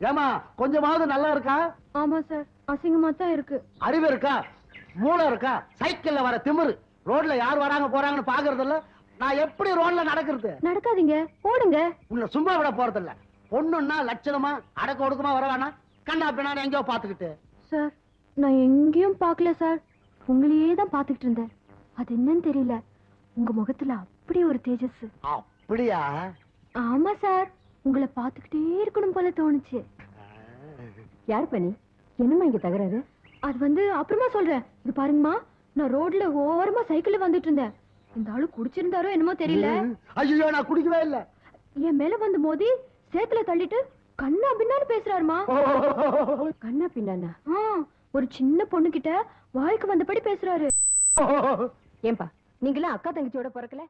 ஏமா கொஞ்சமாவது நல்லா இருக்கா? ஆமா சார், அசிங்கமா தான் இருக்கு. அறிவு இருக்கா? மூளை இருக்கா? சைக்கிள்ல வர திமிரு ரோட்ல யார் வராங்க போறாங்கன்னு பாக்குறது இல்ல. நான் எப்படி ரோட்ல நடக்கிறது? நடக்காதீங்க, ஓடுங்க. உன்னை சும்மா விட போறது இல்ல. பொண்ணுன்னா லட்சணமா அடக்க ஒடுக்கமா வர வேணாம். கண்ணா பின்னாடி எங்கேயோ பாத்துக்கிட்டு. சார், நான் எங்கேயும் பார்க்கல சார், உங்களையே தான் பாத்துக்கிட்டு இருந்தேன். அது என்னன்னு தெரியல, உங்க முகத்துல அப்படி ஒரு தேஜஸ். அப்படியா? ஆமா சார், உங்களை பாத்துக்கிட்டே இருக்கணும் போல தோணுச்சு. யார் பண்ணி? என்னம்மா இங்க தகராறு? அது வந்து அப்புறமா சொல்றேன். இது பாருங்கம்மா, நான் ரோட்ல ஓரமா சைக்கிள்ல வந்துட்டு இருந்தேன். இந்த ஆளு குடிச்சிருந்தாரோ என்னமோ தெரியல. ஐயோ, நான் குடிக்கவே இல்ல. என் மேல வந்து மோதி சேத்துல தள்ளிட்டு கண்ணா பின்னான்னு பேசுறாருமா. கண்ணா பின்னானா? ஒரு சின்ன பொண்ணு கிட்ட வாய்க்கு வந்தபடி பேசுறாரு. ஏன்பா, நீங்களா அக்கா தங்கச்சியோட பிறக்கல?